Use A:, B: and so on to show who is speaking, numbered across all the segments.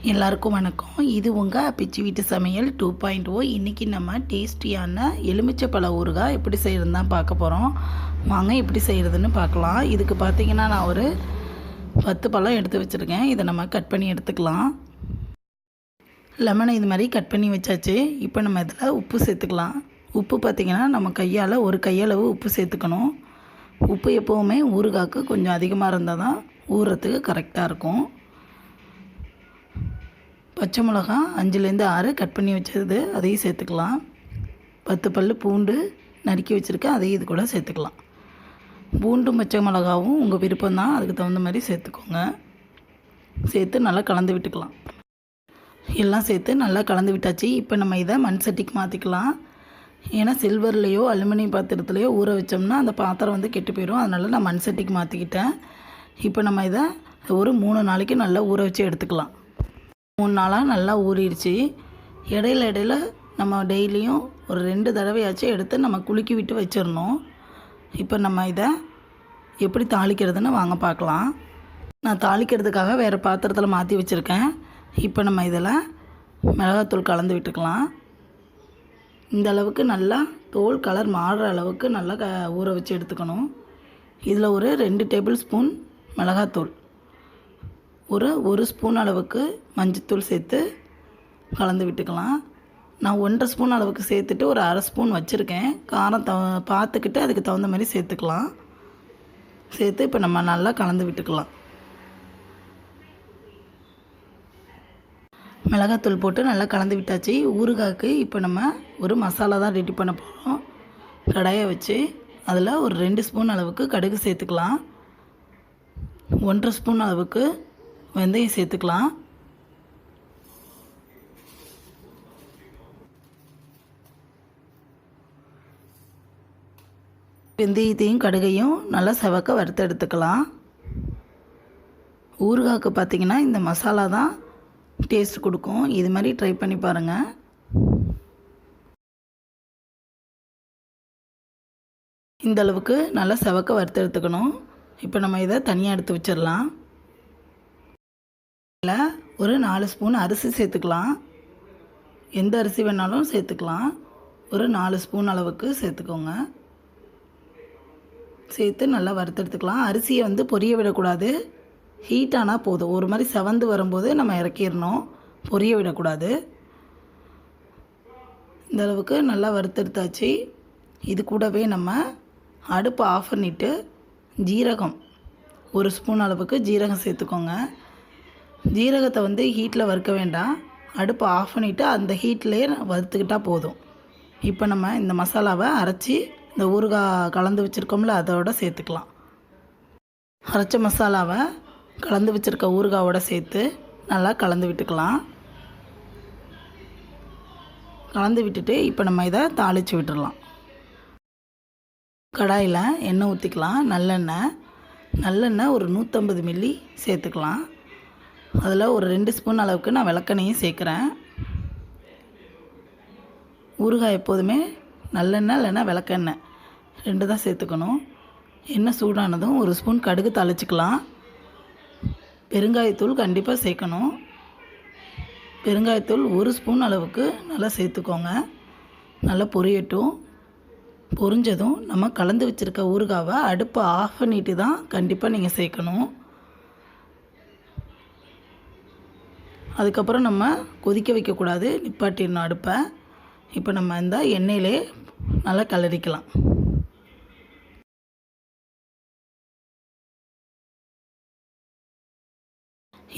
A: எல்லாருக்கும் வணக்கம். இது உங்கள் பிச்சி வீட்டு சமையல் 2.0. இன்றைக்கி நம்ம டேஸ்டியான எலுமிச்சைப்பழ ஊறுகாய் எப்படி செய்கிறதுன்னு தான் பார்க்க போகிறோம். வாங்க எப்படி செய்கிறதுன்னு பார்க்கலாம். இதுக்கு பார்த்திங்கன்னா நான் ஒரு 10 பழம் எடுத்து வச்சுருக்கேன். இதை நம்ம கட் பண்ணி எடுத்துக்கலாம். லெமனை இது மாதிரி கட் பண்ணி வச்சாச்சு. இப்போ நம்ம இதில் உப்பு சேர்த்துக்கலாம். உப்பு பார்த்திங்கன்னா நம்ம கையால் ஒரு கையளவு உப்பு சேர்த்துக்கணும். உப்பு எப்போவுமே ஊறுகாய்க்கு கொஞ்சம் அதிகமாக இருந்தால் தான் ஊறுறதுக்கு கரெக்டாக இருக்கும். பச்சை மிளகா 5லேருந்து 6 கட் பண்ணி வச்சது அதையும் சேர்த்துக்கலாம். 10 பல் பூண்டு நறுக்கி வச்சுருக்கேன், அதையும் இது கூட சேர்த்துக்கலாம். பூண்டும் பச்சை மிளகாவும் உங்கள் விருப்பம் தான், அதுக்கு தகுந்த மாதிரி சேர்த்துக்கோங்க. சேர்த்து நல்லா கலந்து விட்டுக்கலாம். எல்லாம் சேர்த்து நல்லா கலந்து விட்டாச்சு. இப்போ நம்ம இதை மண் சட்டிக்கு மாற்றிக்கலாம். ஏன்னா சில்வர்லேயோ அலுமினியம் பாத்திரத்துலையோ ஊற வச்சோம்னா அந்த பாத்திரம் வந்து கெட்டு போயிடும். அதனால் நான் மண் சட்டிக்கு மாற்றிக்கிட்டேன். இப்போ நம்ம இதை ஒரு 3 நாளைக்கு நல்லா ஊற வச்சு எடுத்துக்கலாம். 3 நாளாக நல்லா ஊறிடுச்சு. இடையில நம்ம டெய்லியும் ஒரு 2 தடவையாச்சும் எடுத்து நம்ம குலுக்கி விட்டு வச்சிடணும். இப்போ நம்ம இதை எப்படி தாளிக்கிறதுன்னு வாங்க பார்க்கலாம். நான் தாளிக்கிறதுக்காக வேறு பாத்திரத்தில் மாற்றி வச்சுருக்கேன். இப்போ நம்ம இதில் மிளகாத்தூள் கலந்து விட்டுக்கலாம். இந்த அளவுக்கு நல்லா தோல் கலர் மாறுற அளவுக்கு நல்லா ஊற வச்சு எடுத்துக்கணும். இதில் ஒரு 2 டேபிள் ஸ்பூன் மிளகாத்தூள், ஒரு ஸ்பூன் அளவுக்கு மஞ்சத்தூள் சேர்த்து கலந்து விட்டுக்கலாம். நான் 1.5 ஸ்பூன் அளவுக்கு சேர்த்துட்டு ஒரு 1/2 ஸ்பூன் வச்சுருக்கேன். காரம் பார்த்துக்கிட்டு அதுக்கு தகுந்த மாதிரி சேர்த்துக்கலாம். சேர்த்து இப்போ நம்ம நல்லா கலந்து விட்டுக்கலாம். மிளகாத்தூள் போட்டு நல்லா கலந்து விட்டாச்சு. ஊறுகாய்க்கு இப்போ நம்ம ஒரு மசாலா தான் ரெடி பண்ண போகிறோம். கடாயை வச்சு அதில் ஒரு 2 ஸ்பூன் அளவுக்கு கடுகு சேர்த்துக்கலாம். 1.5 ஸ்பூன் அளவுக்கு வெந்தயம் சேர்த்துக்கலாம். வெந்தயத்தையும் கடுகையும் நல்லா செவக்க வறுத்து எடுத்துக்கலாம். ஊறுகாய்க்கு பார்த்திங்கன்னா இந்த மசாலா தான் டேஸ்ட் கொடுக்கும். இது மாதிரி ட்ரை பண்ணி பாருங்கள். இந்த அளவுக்கு நல்லா செவக்க வறுத்து எடுத்துக்கணும். இப்போ நம்ம இதை தனியாக எடுத்து வச்சிடலாம். ஒரு 4 ஸ்பூன் அரிசி சேர்த்துக்கலாம். எந்த அரிசி வேணாலும் சேர்த்துக்கலாம். ஒரு 4 ஸ்பூன் அளவுக்கு சேர்த்துக்கோங்க. சேர்த்து நல்லா வறுத்தெடுத்துக்கலாம். அரிசியை வந்து பொரிய விடக்கூடாது. ஹீட் ஆனால் போதும். ஒரு மாதிரி செவந்து வரும்போது நம்ம இறக்கிடணும், பொரிய விடக்கூடாது. இந்த அளவுக்கு நல்லா வறுத்தெடுத்தாச்சு. இது கூடவே நம்ம அடுப்பை ஆஃப் பண்ணிவிட்டு ஜீரகம் 1 ஸ்பூன் அளவுக்கு ஜீரகம் சேர்த்துக்கோங்க. ஜீரகத்தை வந்து ஹீட்டில் வறுக்க வேண்டாம். அடுப்பை ஆஃப் பண்ணிவிட்டு அந்த ஹீட்லேயே வறுத்துக்கிட்டால் போதும். இப்போ நம்ம இந்த மசாலாவை அரைச்சி இந்த ஊறுகாய் கலந்து வச்சுருக்கோம்ல அதோட சேர்த்துக்கலாம். அரைச்ச மசாலாவை கலந்து வச்சுருக்க ஊறுகாயோட சேர்த்து நல்லா கலந்து விட்டுக்கலாம். கலந்து விட்டுட்டு இப்போ நம்ம இதை தாளித்து விட்டுடலாம். கடாயில் எண்ணெய் ஊற்றிக்கலாம். நல்லெண்ணெய் ஒரு 150 மில்லி சேர்த்துக்கலாம். அதில் ஒரு 2 ஸ்பூன் அளவுக்கு நான் விளக்கெண்ணையும் சேர்க்குறேன். ஊறுகாய் எப்போதுமே நல்லெண்ணெய் இல்லைன்னா விளக்கெண்ணெய் 2 தான் சேர்த்துக்கணும். எண்ணெய் சூடானதும் 1 ஸ்பூன் கடுகு தாளிச்சிக்கலாம். பெருங்காயத்தூள் கண்டிப்பாக சேர்க்கணும். பெருங்காயத்தூள் 1 ஸ்பூன் அளவுக்கு நல்லா சேர்த்துக்கோங்க. நல்லா பொரியட்டும். பொரிஞ்சதும் நம்ம கலந்து வச்சுருக்க ஊறுகாவை அடுப்பை ஆஃப் பண்ணிட்டு தான் கண்டிப்பாக நீங்கள் சேர்க்கணும். அதுக்கப்புறம் நம்ம கொதிக்க வைக்கக்கூடாது, நிப்பாட்டிடணும் அடுப்பை. இப்போ நம்ம இந்த எண்ணெயிலே நல்லா கிளறிக்கலாம்.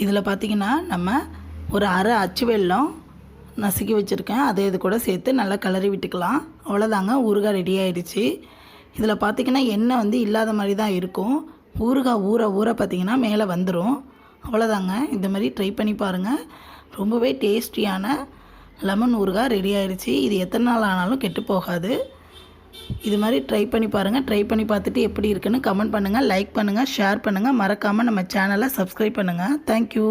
A: இதில் பார்த்திங்கன்னா நம்ம ஒரு அரை அச்சு வெல்லம் நசுக்கி வச்சுருக்கேன், அதை இது கூட சேர்த்து நல்லா கிளறி விட்டுக்கலாம். அவ்வளோதாங்க, ஊறுகாய் ரெடி ஆகிடுச்சு. இதில் பார்த்திங்கன்னா எண்ணெய் வந்து இல்லாத மாதிரி தான் இருக்கும். ஊறுகாய் ஊற பார்த்திங்கன்னா மேலே வந்துடும். அவ்வளோதாங்க, இந்த மாதிரி ட்ரை பண்ணி பாருங்கள். ரொம்பவே டேஸ்டியான லெமன் ஊறுகாய் ரெடி ஆகிடுச்சு. இது எத்தனை நாள் ஆனாலும் கெட்டு போகாது. இது மாதிரி ட்ரை பண்ணி பாருங்கள். ட்ரை பண்ணி பார்த்துட்டு எப்படி இருக்குன்னு கமெண்ட் பண்ணுங்கள், லைக் பண்ணுங்கள், ஷேர் பண்ணுங்கள். மறக்காமல் நம்ம சேனலை சப்ஸ்கிரைப் பண்ணுங்கள். தேங்க்யூ.